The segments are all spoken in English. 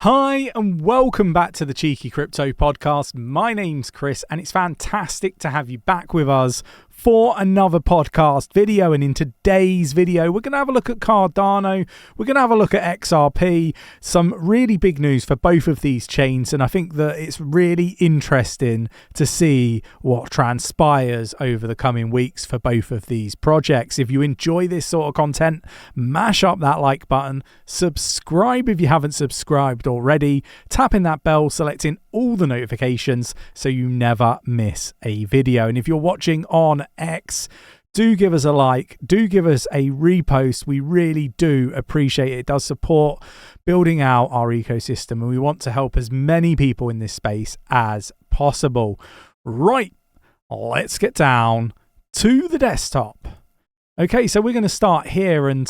Hi and welcome back to the Cheeky Crypto Podcast. My name's Chris and it's fantastic to have you back with us for another podcast video. And in today's video, we're going to have a look at Cardano. We're going to have a look at XRP. Some really big news for both of these chains. And I think that it's really interesting to see what transpires over the coming weeks for both of these projects. If you enjoy this sort of content, mash up that like button, subscribe if you haven't subscribed already, tapping that bell, selecting all the notifications so you never miss a video. And if you're watching on X, do give us a like, do give us a repost. We really do appreciate it. It does support building out our ecosystem and we want to help as many people in this space as possible. Right, let's get down to the desktop. Okay, so we're going to start here and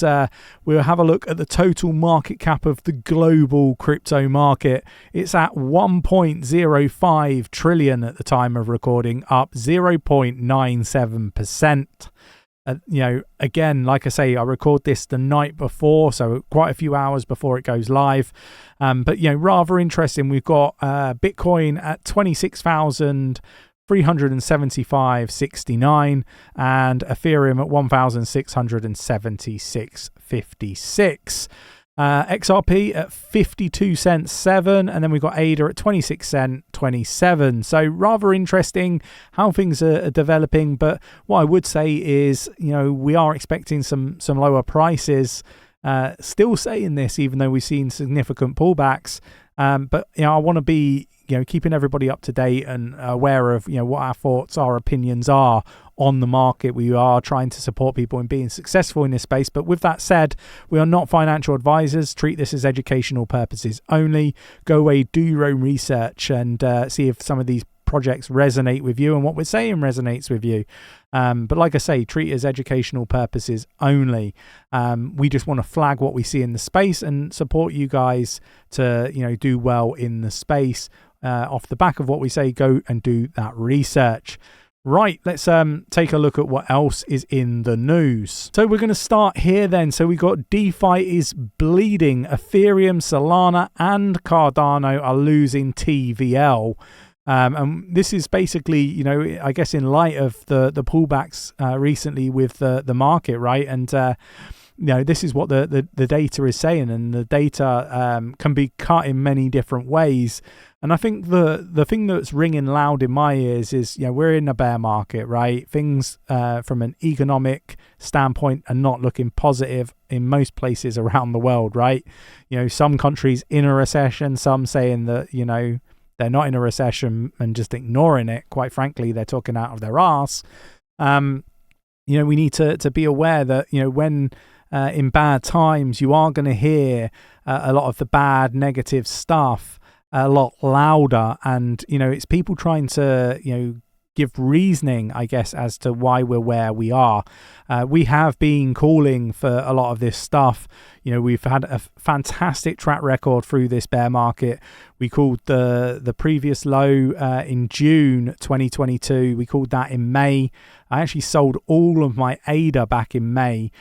we'll have a look at the total market cap of the global crypto market. It's at 1.05 trillion at the time of recording, up 0.97%. Again, like I say, I record this the night before, so quite a few hours before it goes live. But rather interesting. We've got Bitcoin at 26,375.69 and Ethereum at 1,676.56. XRP at 52 cents 7, and then we've got ADA at 26 cent 27. So rather interesting how things are developing. But what I would say is, we are expecting some lower prices. Still saying this, even though we've seen significant pullbacks. But I want to be keeping everybody up to date and aware of what our thoughts, our opinions are on the market. We are trying to support people in being successful in this space. But with that said, we are not financial advisors. Treat this as educational purposes only. Go away, do your own research and see if some of these projects resonate with you and what we're saying resonates with you. But like I say, treat it as educational purposes only. We just want to flag what we see in the space and support you guys to do well in the space. Off the back of what we say, go and do that research. Right, let's take a look at what else is in the news. So we're going to start here then. So we got DeFi is bleeding. Ethereum, Solana and Cardano are losing TVL. And this is basically, I guess in light of the pullbacks recently with the market, right? And this is what the data is saying, and the data can be cut in many different ways. And I think the thing that's ringing loud in my ears is, we're in a bear market, right? Things from an economic standpoint are not looking positive in most places around the world, right? Some countries in a recession, some saying that, they're not in a recession and just ignoring it. Quite frankly, they're talking out of their arse. We need to be aware that, when in bad times, you are going to hear a lot of the bad, negative stuff a lot louder. And, it's people trying to, give reasoning, I guess, as to why we're where we are. We have been calling for a lot of this stuff. We've had a fantastic track record through this bear market. We called the previous low in June 2022. We called that in May. I actually sold all of my ADA back in May,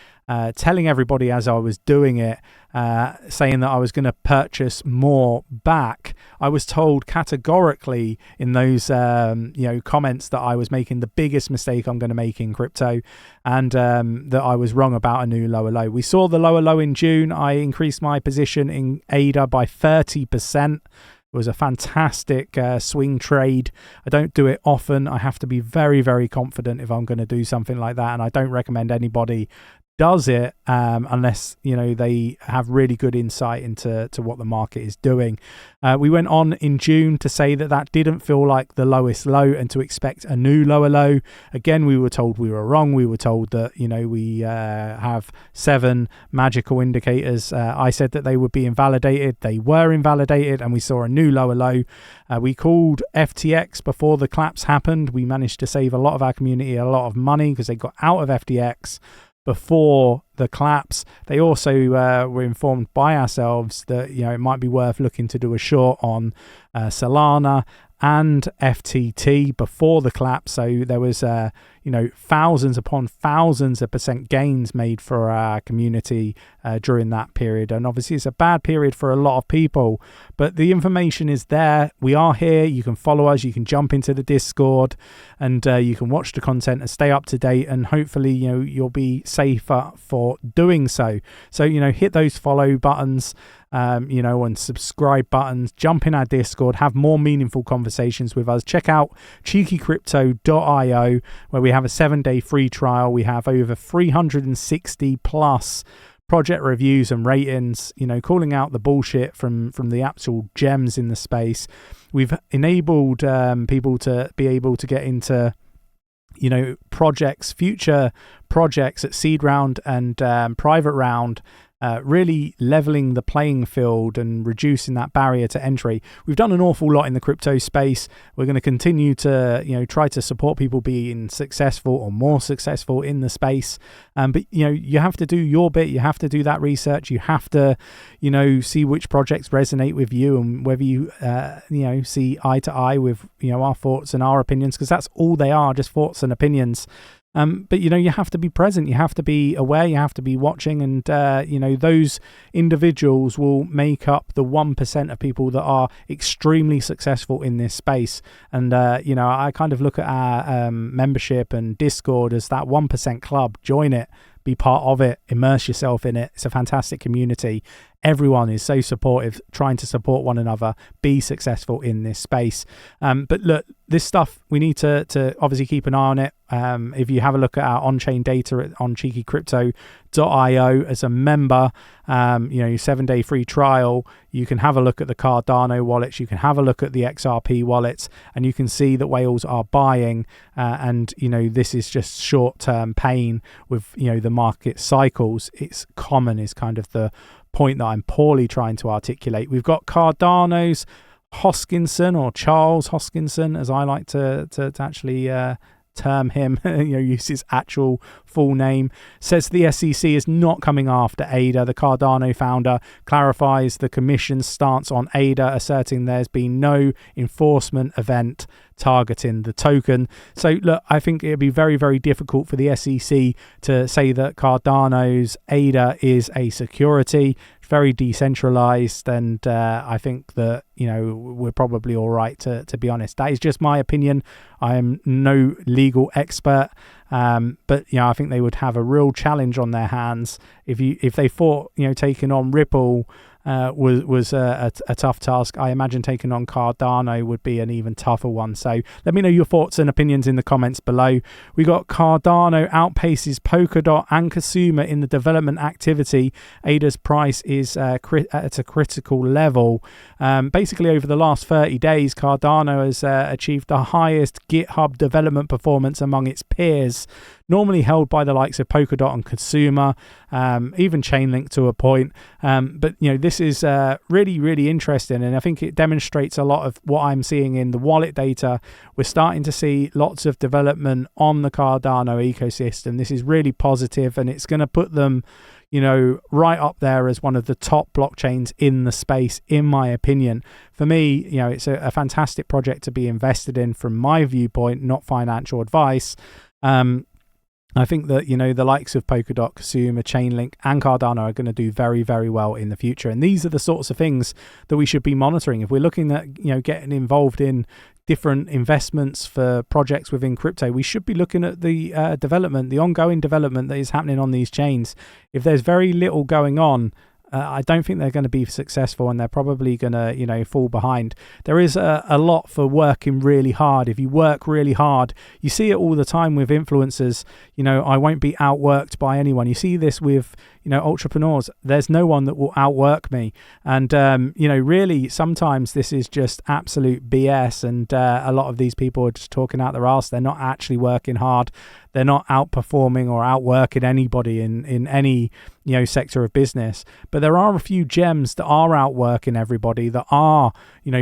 telling everybody as I was doing it, saying that I was going to purchase more back. I was told categorically in those comments that I was making the biggest mistake I'm going to make in crypto, and that I was wrong about a new lower low. We saw the lower low in June. I increased my position in ADA by 30%. It was a fantastic swing trade. I don't do it often. I have to be very, very confident if I'm going to do something like that, and I don't recommend anybody does it unless they have really good insight into what the market is doing. We went on in June to say that didn't feel like the lowest low and to expect a new lower low. Again, we were told we were wrong. We were told that we have 7 magical indicators. I said that they would be invalidated. They were invalidated, and we saw a new lower low. We called FTX before the collapse happened. We managed to save a lot of our community a lot of money because they got out of FTX before the collapse. They also were informed by ourselves that it might be worth looking to do a short on Solana and FTT before the collapse. So there was thousands upon thousands of percent gains made for our community during that period. And obviously it's a bad period for a lot of people, but the information is there. We are here. You can follow us. You can jump into the Discord, and you can watch the content and stay up to date, and hopefully you'll be safer for doing so. So hit those follow buttons, and subscribe buttons, jump in our Discord, have more meaningful conversations with us. Check out 𝗕𝗘𝗪𝗠𝗠𝗘𝗥𝗦, where we have a 7-day free trial. We have over 360 plus project reviews and ratings, calling out the bullshit from the actual gems in the space. We've enabled people to be able to get into future projects at seed round and private round, really leveling the playing field and reducing that barrier to entry. We've done an awful lot in the crypto space. We're going to continue to try to support people being successful or more successful in the space, but you have to do your bit. You have to do that research. You have to see which projects resonate with you, and whether you see eye to eye with our thoughts and our opinions, because that's all they are, just thoughts and opinions. But you have to be present, you have to be aware, you have to be watching, and those individuals will make up the 1% of people that are extremely successful in this space. And I kind of look at our membership and Discord as that 1% club. Join it, be part of it, immerse yourself in it. It's a fantastic community. Everyone is so supportive, trying to support one another, be successful in this space. But look, this stuff, we need to obviously keep an eye on it. If you have a look at our on-chain data on 𝗕𝗘𝗪𝗠𝗠𝗘𝗥𝗦 as a member, 7-day free trial, you can have a look at the Cardano wallets, you can have a look at the XRP wallets, and you can see that whales are buying. And this is just short-term pain with the market cycles. It's common is kind of the point that I'm poorly trying to articulate. We've got Cardano's Hoskinson, or Charles Hoskinson, as I like to actually term him, use his actual full name, says the SEC is not coming after ADA. The Cardano founder clarifies the commission's stance on ADA, asserting there's been no enforcement event targeting the token. So look, I think it'd be very, very difficult for the SEC to say that Cardano's ADA is a security. It's very decentralized, and I think that we're probably all right, to be honest. That is just my opinion. I am no legal expert, but I think they would have a real challenge on their hands if they thought taking on Ripple was a tough task. I imagine taking on Cardano would be an even tougher one. So let me know your thoughts and opinions in the comments below. We got Cardano outpaces Polkadot and 𝗕𝗪𝗪 in the development activity. ADA's price is at a critical level. Basically, over the last 30 days, Cardano has achieved the highest GitHub development performance among its peers, normally held by the likes of Polkadot and 𝗕𝗪𝗪, even Chainlink to a point. But this is really, really interesting, and I think it demonstrates a lot of what I'm seeing in the wallet data. We're starting to see lots of development on the Cardano ecosystem. This is really positive, and it's going to put them right up there as one of the top blockchains in the space, in my opinion. For me, it's a fantastic project to be invested in from my viewpoint, not financial advice. I think that, the likes of Polkadot, 𝗕𝗪𝗪, Chainlink, and Cardano are going to do very, very well in the future. And these are the sorts of things that we should be monitoring. If we're looking at, getting involved in different investments for projects within crypto, we should be looking at the development, the ongoing development that is happening on these chains. If there's very little going on, I don't think they're going to be successful, and they're probably going to, fall behind. There is a lot for working really hard. If you work really hard, you see it all the time with influencers. I won't be outworked by anyone. You see this with, entrepreneurs. There's no one that will outwork me. And, really, sometimes this is just absolute BS. And a lot of these people are just talking out their arse. They're not actually working hard. They're not outperforming or outworking anybody in any sector of business. But there are a few gems that are outworking everybody, that are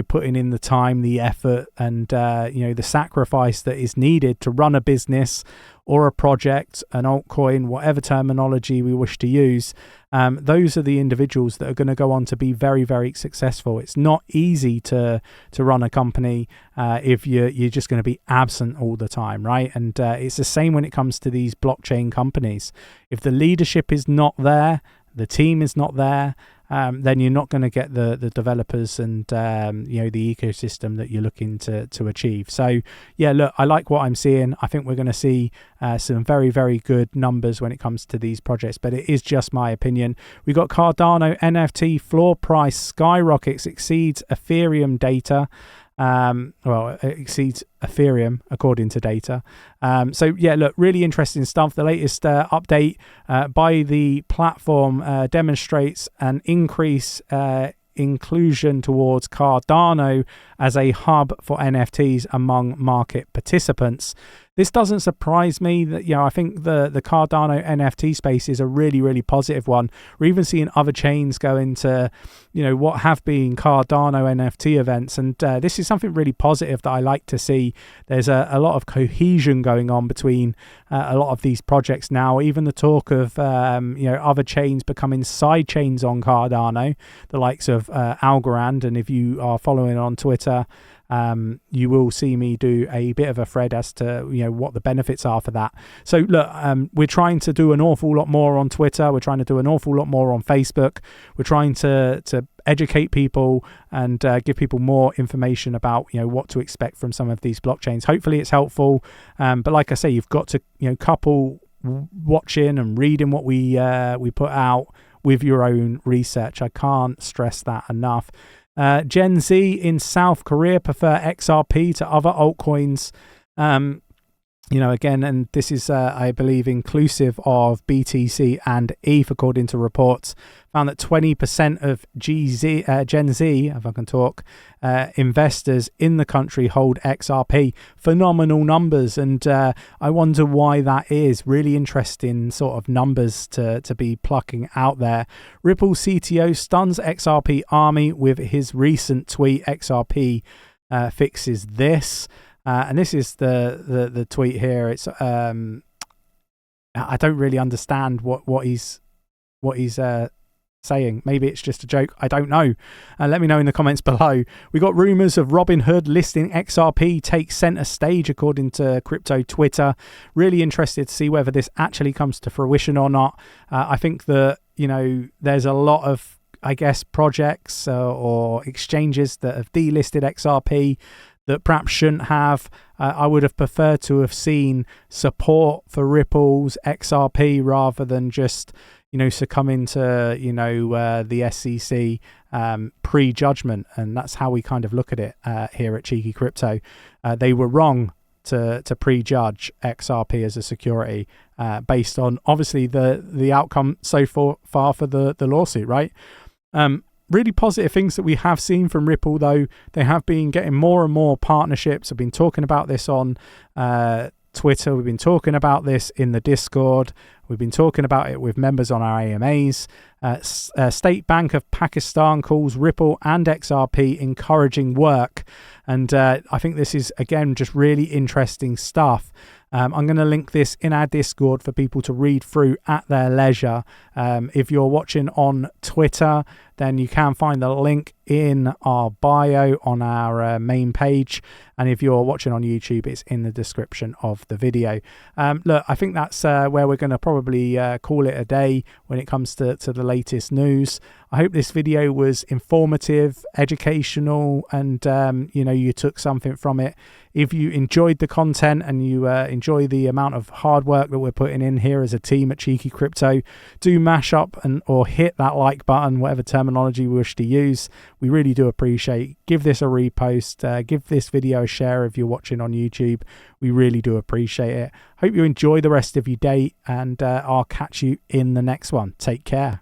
putting in the time, the effort, and the sacrifice that is needed to run a business or a project, an altcoin, whatever terminology we wish to use, those are the individuals that are going to go on to be very, very successful. It's not easy to run a company if you're just going to be absent all the time, right? And it's the same when it comes to these blockchain companies. If the leadership is not there, the team is not there, then you're not going to get the developers and the ecosystem that you're looking to achieve. So yeah, look, I like what I'm seeing. I think we're going to see some very, very good numbers when it comes to these projects, but it is just my opinion. We got Cardano NFT floor price skyrockets, exceeds Ethereum data. It exceeds Ethereum according to data. So yeah, look, really interesting stuff. The latest update by the platform demonstrates an increase inclusion towards Cardano as a hub for NFTs among market participants. This doesn't surprise me. That I think the Cardano NFT space is a really, really positive one. We're even seeing other chains go into what have been Cardano NFT events, and this is something really positive that I like to see. There's a lot of cohesion going on between a lot of these projects now. Even the talk of other chains becoming side chains on Cardano, the likes of Algorand. And if you are following on Twitter, you will see me do a bit of a thread as to what the benefits are for that. So look, we're trying to do an awful lot more on Twitter. We're trying to do an awful lot more on Facebook. We're trying to educate people and give people more information about what to expect from some of these blockchains. Hopefully it's helpful, but like I say, you've got to couple watching and reading what we put out with your own research. I can't stress that enough. Gen Z in South Korea prefer XRP to other altcoins. Again, and this is, I believe, inclusive of BTC and ETH, according to reports, found that 20% of Gen Z, if I can talk, investors in the country hold XRP. Phenomenal numbers, and I wonder why that is. Really interesting sort of numbers to be plucking out there. Ripple CTO stuns XRP army with his recent tweet, XRP fixes this. And this is the tweet here. It's I don't really understand what he's saying. Maybe it's just a joke. I don't know. Let me know in the comments below. We got rumors of Robinhood listing XRP takes center stage, according to crypto Twitter. Really interested to see whether this actually comes to fruition or not. I think that there's a lot of projects or exchanges that have delisted XRP that perhaps shouldn't have. I would have preferred to have seen support for Ripple's XRP rather than just succumbing to the SEC pre-judgment, and that's how we kind of look at it here at Cheeky Crypto. They were wrong to prejudge XRP as a security based on obviously the outcome so far for the lawsuit, right? Really positive things that we have seen from Ripple, though. They have been getting more and more partnerships. I've been talking about this on Twitter. We've been talking about this in the Discord. We've been talking about it with members on our AMAs. State Bank of Pakistan calls Ripple and XRP encouraging work. And I think this is, again, just really interesting stuff. I'm going to link this in our Discord for people to read through at their leisure. If you're watching on Twitter, then you can find the link in our bio on our main page. And if you're watching on YouTube, it's in the description of the video. Look, I think that's where we're going to probably call it a day when it comes to the latest news. I hope this video was informative, educational, and you took something from it. If you enjoyed the content and you enjoy the amount of hard work that we're putting in here as a team at Cheeky Crypto, do mash up or hit that like button, whatever terminology you wish to use. We really do appreciate. Give this a repost. Give this video a share if you're watching on YouTube. We really do appreciate it. Hope you enjoy the rest of your day, and I'll catch you in the next one. Take care.